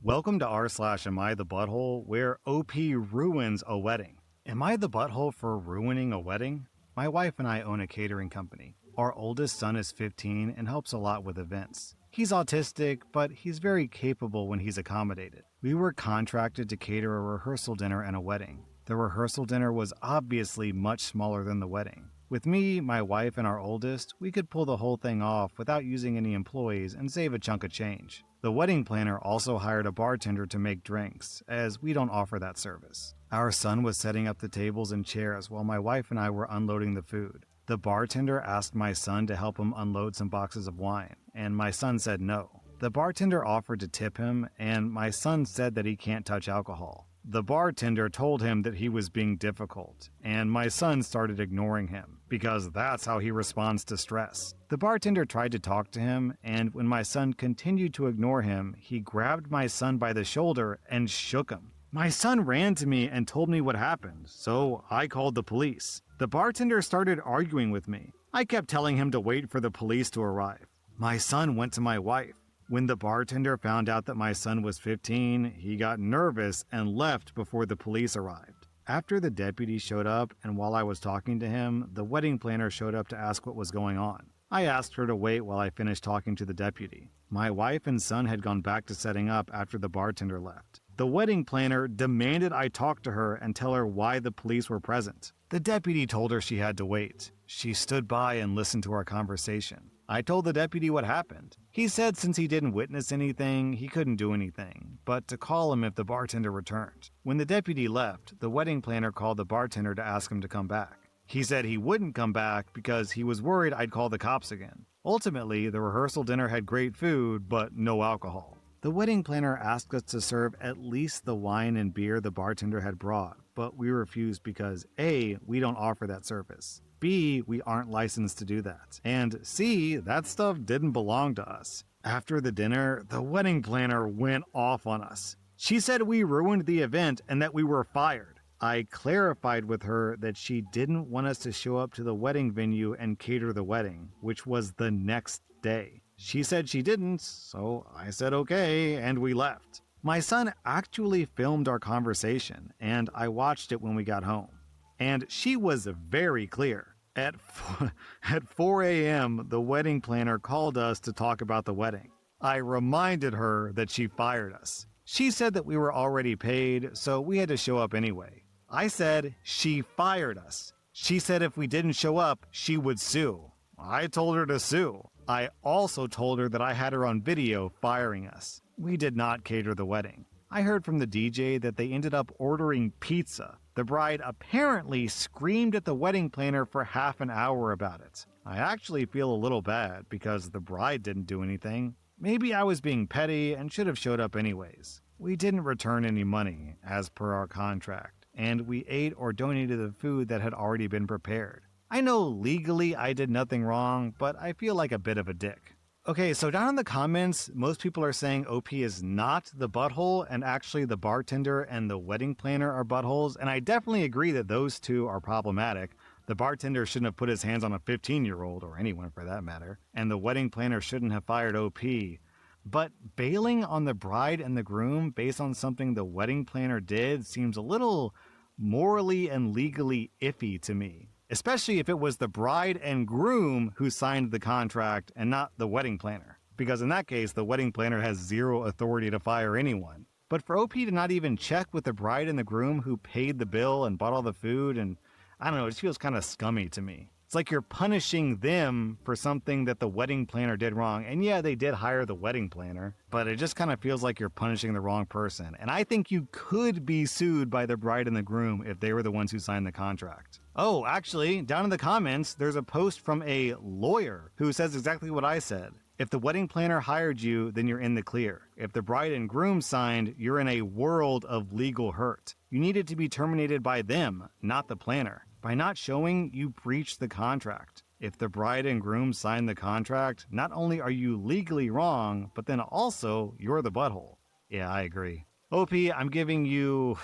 Welcome to r/Am I the Butthole, where OP ruins a wedding. Am I the butthole for ruining a wedding? My wife and I own a catering company. Our oldest son is 15 and helps a lot with events. He's autistic, but he's very capable when he's accommodated. We were contracted to cater a rehearsal dinner and a wedding. The rehearsal dinner was obviously much smaller than the wedding. With me, my wife, and our oldest, we could pull the whole thing off without using any employees and save a chunk of change. The wedding planner also hired a bartender to make drinks, as we don't offer that service. Our son was setting up the tables and chairs while my wife and I were unloading the food. The bartender asked my son to help him unload some boxes of wine, and my son said no. The bartender offered to tip him, and my son said that he can't touch alcohol. The bartender told him that he was being difficult, and my son started ignoring him, because that's how he responds to stress. The bartender tried to talk to him, and when my son continued to ignore him, he grabbed my son by the shoulder and shook him. My son ran to me and told me what happened, so I called the police. The bartender started arguing with me. I kept telling him to wait for the police to arrive. My son went to my wife. When the bartender found out that my son was 15, he got nervous and left before the police arrived. After the deputy showed up and while I was talking to him, the wedding planner showed up to ask what was going on. I asked her to wait while I finished talking to the deputy. My wife and son had gone back to setting up after the bartender left. The wedding planner demanded I talk to her and tell her why the police were present. The deputy told her she had to wait. She stood by and listened to our conversation. I told the deputy what happened. He said since he didn't witness anything, he couldn't do anything, but to call him if the bartender returned. When the deputy left, the wedding planner called the bartender to ask him to come back. He said he wouldn't come back because he was worried I'd call the cops again. Ultimately, the rehearsal dinner had great food, but no alcohol. The wedding planner asked us to serve at least the wine and beer the bartender had brought, but we refused because A, we don't offer that service. B, we aren't licensed to do that. And C, that stuff didn't belong to us. After the dinner, the wedding planner went off on us. She said we ruined the event and that we were fired. I clarified with her that she didn't want us to show up to the wedding venue and cater the wedding, which was the next day. She said she didn't, so I said okay, and we left. My son actually filmed our conversation, and I watched it when we got home. And she was very clear. At 4 a.m., the wedding planner called us to talk about the wedding. I reminded her that she fired us. She said that we were already paid, so we had to show up anyway. I said she fired us. She said if we didn't show up, she would sue. I told her to sue. I also told her that I had her on video firing us. We did not cater the wedding. I heard from the DJ that they ended up ordering pizza. The bride apparently screamed at the wedding planner for half an hour about it. I actually feel a little bad because the bride didn't do anything. Maybe I was being petty and should have showed up anyways. We didn't return any money, as per our contract, and we ate or donated the food that had already been prepared. I know legally I did nothing wrong, but I feel like a bit of a dick. Okay, so down in the comments, most people are saying OP is not the butthole, and actually the bartender and the wedding planner are buttholes, and I definitely agree that those two are problematic. The bartender shouldn't have put his hands on a 15-year-old, or anyone for that matter, and the wedding planner shouldn't have fired OP. But bailing on the bride and the groom based on something the wedding planner did seems a little morally and legally iffy to me. Especially if it was the bride and groom who signed the contract and not the wedding planner. Because in that case, the wedding planner has zero authority to fire anyone. But for OP to not even check with the bride and the groom who paid the bill and bought all the food, and I don't know, it just feels kind of scummy to me. It's like you're punishing them for something that the wedding planner did wrong. And yeah, they did hire the wedding planner, but it just kind of feels like you're punishing the wrong person. And I think you could be sued by the bride and the groom if they were the ones who signed the contract. Oh, actually, down in the comments, there's a post from a lawyer who says exactly what I said. If the wedding planner hired you, then you're in the clear. If the bride and groom signed, you're in a world of legal hurt. You needed to be terminated by them, not the planner. By not showing, you breached the contract. If the bride and groom signed the contract, not only are you legally wrong, but then also you're the butthole. Yeah, I agree. OP, I'm giving you...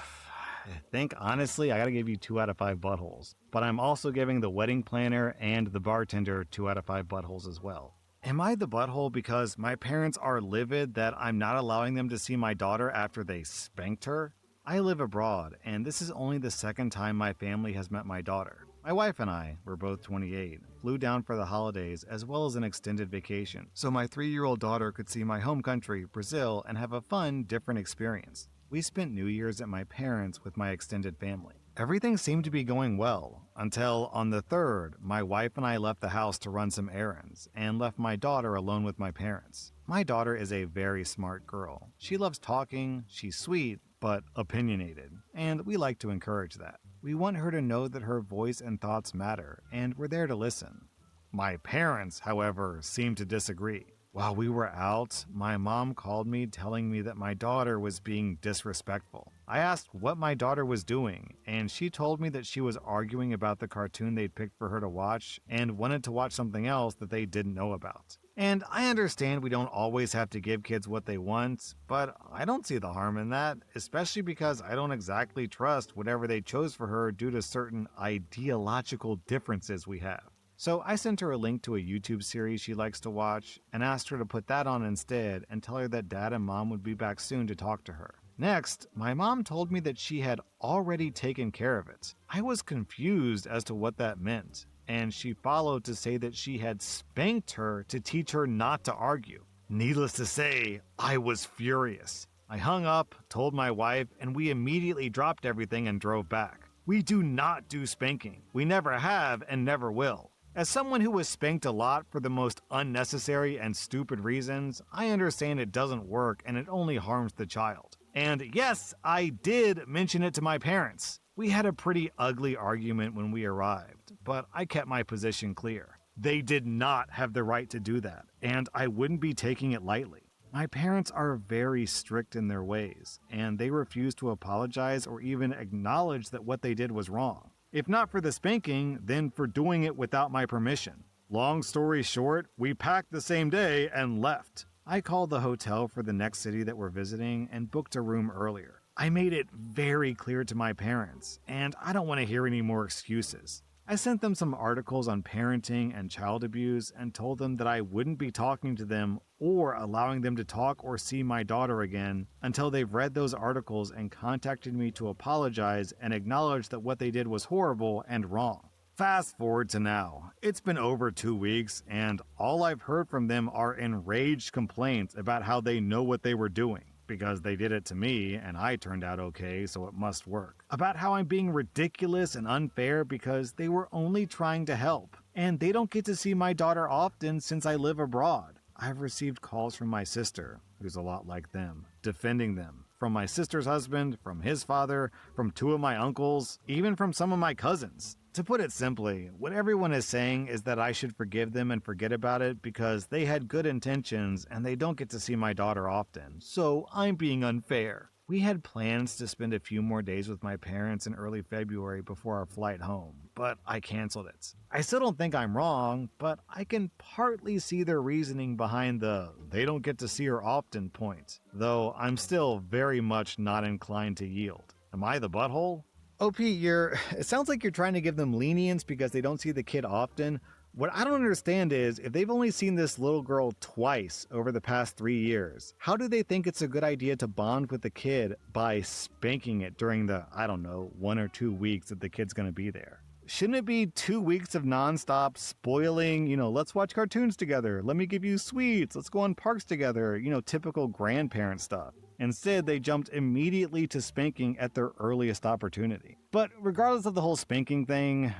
I think, honestly, I gotta give you 2 out of 5 buttholes. But I'm also giving the wedding planner and the bartender 2 out of 5 buttholes as well. Am I the butthole because my parents are livid that I'm not allowing them to see my daughter after they spanked her? I live abroad, and this is only the second time my family has met my daughter. My wife and I, we're both 28, flew down for the holidays as well as an extended vacation, so my 3-year-old daughter could see my home country, Brazil, and have a fun, different experience. We spent New Year's at my parents' with my extended family. Everything seemed to be going well, until on the 3rd, my wife and I left the house to run some errands, and left my daughter alone with my parents. My daughter is a very smart girl. She loves talking, she's sweet, but opinionated, and we like to encourage that. We want her to know that her voice and thoughts matter, and we're there to listen. My parents, however, seem to disagree. While we were out, my mom called me telling me that my daughter was being disrespectful. I asked what my daughter was doing, and she told me that she was arguing about the cartoon they'd picked for her to watch and wanted to watch something else that they didn't know about. And I understand we don't always have to give kids what they want, but I don't see the harm in that, especially because I don't exactly trust whatever they chose for her due to certain ideological differences we have. So I sent her a link to a YouTube series she likes to watch and asked her to put that on instead and tell her that Dad and Mom would be back soon to talk to her. Next, my mom told me that she had already taken care of it. I was confused as to what that meant, and she followed to say that she had spanked her to teach her not to argue. Needless to say, I was furious. I hung up, told my wife, and we immediately dropped everything and drove back. We do not do spanking. We never have and never will. As someone who was spanked a lot for the most unnecessary and stupid reasons, I understand it doesn't work and it only harms the child. And yes, I did mention it to my parents. We had a pretty ugly argument when we arrived, but I kept my position clear. They did not have the right to do that, and I wouldn't be taking it lightly. My parents are very strict in their ways, and they refuse to apologize or even acknowledge that what they did was wrong. If not for the spanking, then for doing it without my permission. Long story short, we packed the same day and left. I called the hotel for the next city that we're visiting and booked a room earlier. I made it very clear to my parents, and I don't want to hear any more excuses. I sent them some articles on parenting and child abuse and told them that I wouldn't be talking to them or allowing them to talk or see my daughter again until they've read those articles and contacted me to apologize and acknowledge that what they did was horrible and wrong. Fast forward to now. It's been over 2 weeks, and all I've heard from them are enraged complaints about how they know what they were doing, because they did it to me and I turned out okay, so it must work. About how I'm being ridiculous and unfair because they were only trying to help, and they don't get to see my daughter often since I live abroad. I've received calls from my sister, who's a lot like them, defending them. From my sister's husband, from his father, from 2 of my uncles, even from some of my cousins. To put it simply, what everyone is saying is that I should forgive them and forget about it because they had good intentions and they don't get to see my daughter often, so I'm being unfair. We had plans to spend a few more days with my parents in early February before our flight home, but I canceled it. I still don't think I'm wrong, but I can partly see their reasoning behind the "they don't get to see her often" point, though I'm still very much not inclined to yield. Am I the butthole? OP, it sounds like you're trying to give them lenience because they don't see the kid often. What I don't understand is, if they've only seen this little girl twice over the past 3 years, how do they think it's a good idea to bond with the kid by spanking it during the, 1 or 2 weeks that the kid's gonna be there? Shouldn't it be 2 weeks of nonstop spoiling, let's watch cartoons together, let me give you sweets, let's go on parks together, typical grandparent stuff. Instead, they jumped immediately to spanking at their earliest opportunity. But regardless of the whole spanking thing,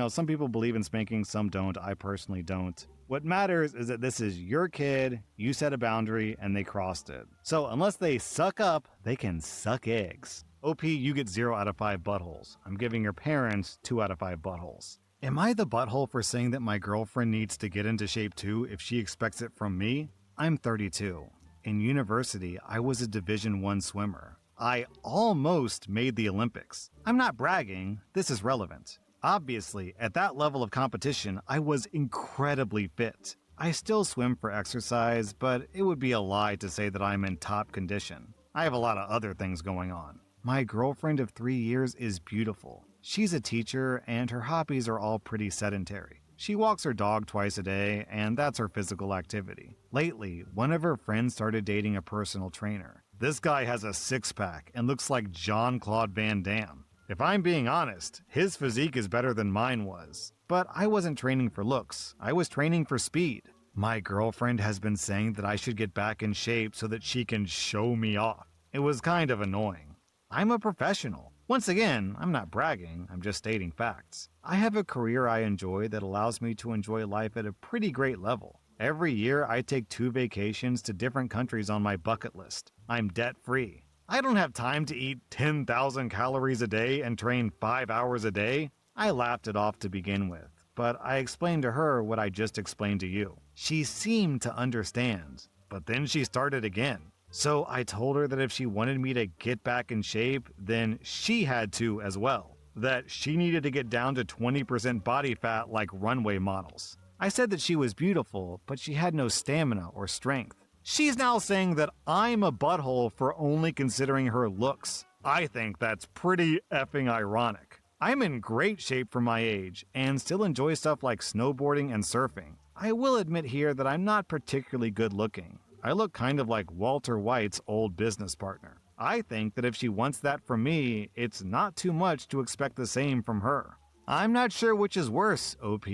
some people believe in spanking, some don't. I personally don't. What matters is that this is your kid, you set a boundary, and they crossed it. So unless they suck up, they can suck eggs. OP, you get 0 out of 5 buttholes. I'm giving your parents 2 out of 5 buttholes. Am I the butthole for saying that my girlfriend needs to get into shape too if she expects it from me? I'm 32. In university, I was a Division I swimmer. I almost made the Olympics. I'm not bragging, this is relevant. Obviously, at that level of competition, I was incredibly fit. I still swim for exercise, but it would be a lie to say that I'm in top condition. I have a lot of other things going on. My girlfriend of 3 years is beautiful. She's a teacher, and her hobbies are all pretty sedentary. She walks her dog twice a day, and that's her physical activity. Lately, one of her friends started dating a personal trainer. This guy has a six-pack and looks like Jean-Claude Van Damme. If I'm being honest, his physique is better than mine was. But I wasn't training for looks, I was training for speed. My girlfriend has been saying that I should get back in shape so that she can show me off. It was kind of annoying. I'm a professional. Once again, I'm not bragging, I'm just stating facts. I have a career I enjoy that allows me to enjoy life at a pretty great level. Every year, I take 2 vacations to different countries on my bucket list. I'm debt-free. I don't have time to eat 10,000 calories a day and train 5 hours a day. I laughed it off to begin with, but I explained to her what I just explained to you. She seemed to understand, but then she started again. So I told her that if she wanted me to get back in shape, then she had to as well. That she needed to get down to 20% body fat like runway models. I said that she was beautiful, but she had no stamina or strength. She's now saying that I'm a butthole for only considering her looks. I think that's pretty effing ironic. I'm in great shape for my age, and still enjoy stuff like snowboarding and surfing. I will admit here that I'm not particularly good looking. I look kind of like Walter White's old business partner. I think that if she wants that from me, it's not too much to expect the same from her. I'm not sure which is worse, OP,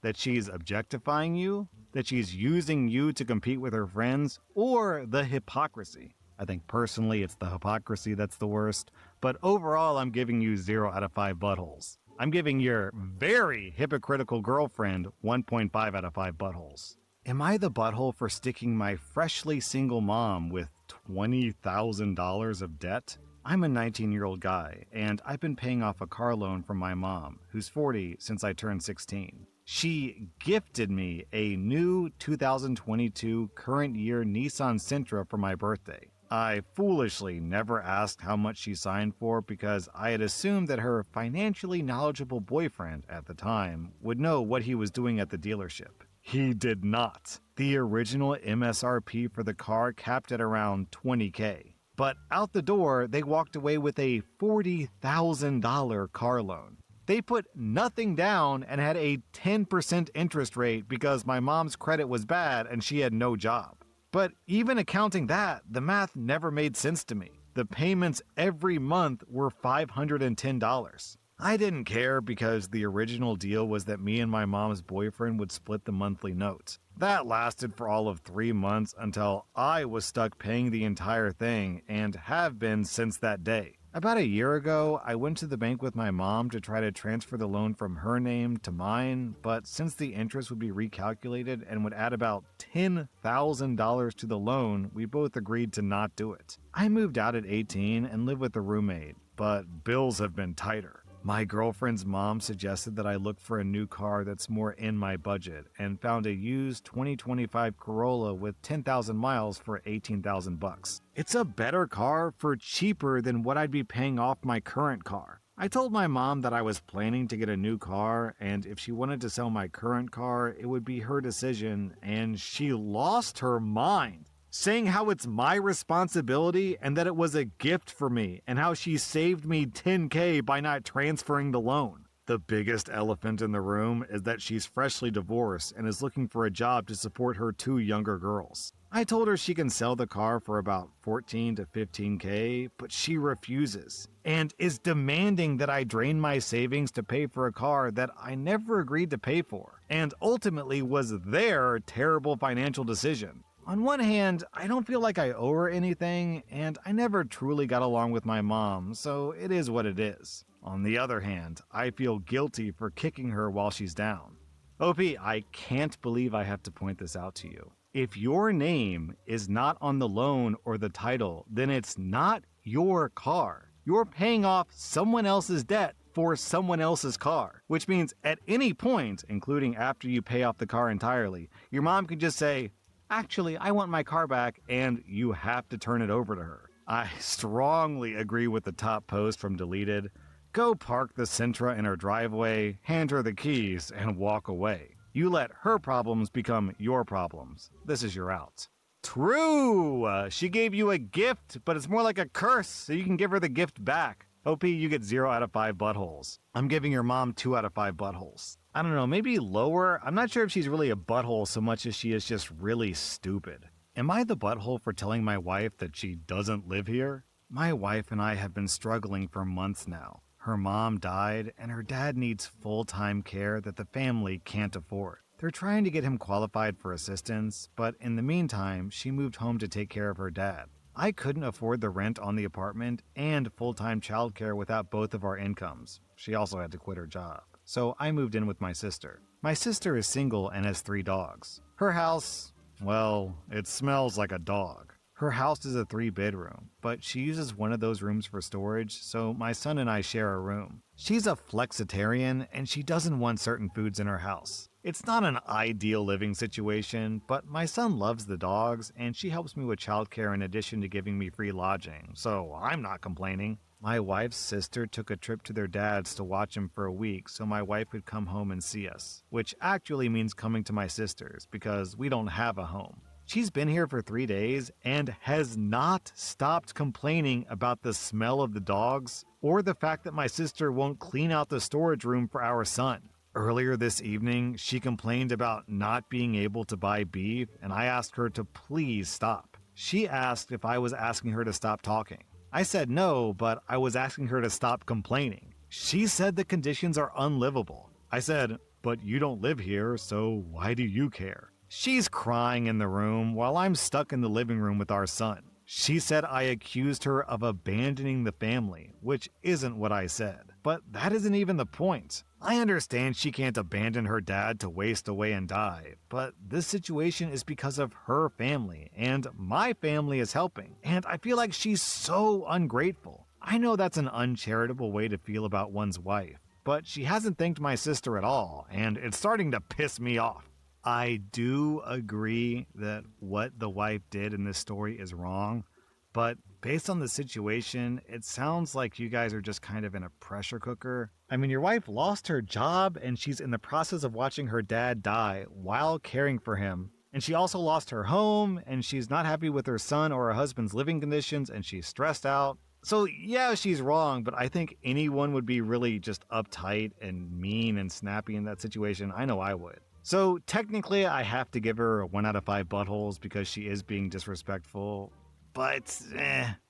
that she's objectifying you, that she's using you to compete with her friends, or the hypocrisy. I think personally it's the hypocrisy that's the worst, but overall I'm giving you 0 out of 5 buttholes. I'm giving your very hypocritical girlfriend 1.5 out of 5 buttholes. Am I the butthole for sticking my freshly single mom with $20,000 of debt? I'm a 19-year-old guy, and I've been paying off a car loan from my mom, who's 40, since I turned 16. She gifted me a new 2022 current year Nissan Sentra for my birthday. I foolishly never asked how much she signed for because I had assumed that her financially knowledgeable boyfriend at the time would know what he was doing at the dealership. He did not. The original MSRP for the car capped at around $20K. But out the door, they walked away with a $40,000 car loan. They put nothing down and had a 10% interest rate because my mom's credit was bad and she had no job. But even accounting that, the math never made sense to me. The payments every month were $510. I didn't care because the original deal was that me and my mom's boyfriend would split the monthly note. That lasted for all of 3 months until I was stuck paying the entire thing and have been since that day. About a year ago, I went to the bank with my mom to try to transfer the loan from her name to mine, but since the interest would be recalculated and would add about $10,000 to the loan, we both agreed to not do it. I moved out at 18 and live with a roommate, but bills have been tighter. My girlfriend's mom suggested that I look for a new car that's more in my budget and found a used 2025 Corolla with 10,000 miles for $18,000. It's a better car for cheaper than what I'd be paying off my current car. I told my mom that I was planning to get a new car, and if she wanted to sell my current car, it would be her decision, and she lost her mind, saying how it's my responsibility and that it was a gift for me and how she saved me $10K by not transferring the loan. The biggest elephant in the room is that she's freshly divorced and is looking for a job to support her 2 younger girls. I told her she can sell the car for about $14 to $15K, but she refuses and is demanding that I drain my savings to pay for a car that I never agreed to pay for and ultimately was their terrible financial decision. On one hand, I don't feel like I owe her anything, and I never truly got along with my mom, so it is what it is. On the other hand, I feel guilty for kicking her while she's down. OP, I can't believe I have to point this out to you. If your name is not on the loan or the title, then it's not your car. You're paying off someone else's debt for someone else's car, which means at any point, including after you pay off the car entirely, your mom can just say, "Actually, I want my car back," and you have to turn it over to her. I strongly agree with the top post from Deleted. Go park the Sentra in her driveway, hand her the keys, and walk away. You let her problems become your problems. This is your out. True! She gave you a gift, but it's more like a curse, so you can give her the gift back. OP, you get 0 out of 5 buttholes. I'm giving your mom 2 out of 5 buttholes. I don't know, maybe lower? I'm not sure if she's really a butthole so much as she is just really stupid. Am I the butthole for telling my wife that she doesn't live here? My wife and I have been struggling for months now. Her mom died, and her dad needs full-time care that the family can't afford. They're trying to get him qualified for assistance, but in the meantime, she moved home to take care of her dad. I couldn't afford the rent on the apartment and full-time childcare without both of our incomes. She also had to quit her job. So I moved in with my sister. My sister is single and has 3 dogs. Her house, well, it smells like a dog. Her house is a 3-bedroom, but she uses one of those rooms for storage, so my son and I share a room. She's a flexitarian, and she doesn't want certain foods in her house. It's not an ideal living situation, but my son loves the dogs, and she helps me with childcare in addition to giving me free lodging, so I'm not complaining. My wife's sister took a trip to their dad's to watch him for a week so my wife could come home and see us, which actually means coming to my sister's because we don't have a home. She's been here for 3 days and has not stopped complaining about the smell of the dogs or the fact that my sister won't clean out the storage room for our son. Earlier this evening, she complained about not being able to buy beef, and I asked her to please stop. She asked if I was asking her to stop talking. I said no, but I was asking her to stop complaining. She said the conditions are unlivable. I said, but you don't live here, so why do you care? She's crying in the room while I'm stuck in the living room with our son. She said I accused her of abandoning the family, which isn't what I said. But that isn't even the point. I understand she can't abandon her dad to waste away and die, but this situation is because of her family, and my family is helping, and I feel like she's so ungrateful. I know that's an uncharitable way to feel about one's wife, but she hasn't thanked my sister at all, and it's starting to piss me off. I do agree that what the wife did in this story is wrong, but based on the situation, it sounds like you guys are just kind of in a pressure cooker. I mean, your wife lost her job and she's in the process of watching her dad die while caring for him. And she also lost her home and she's not happy with her son or her husband's living conditions and she's stressed out. So yeah, she's wrong, but I think anyone would be really just uptight and mean and snappy in that situation. I know I would. So technically I have to give her a 1 out of 5 buttholes because she is being disrespectful, but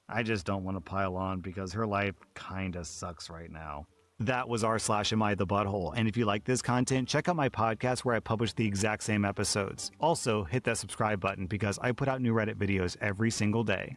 I just don't want to pile on because her life kinda sucks right now. That was r/Am I the Butthole, and if you like this content, check out my podcast where I publish the exact same episodes. Also, hit that subscribe button because I put out new Reddit videos every single day.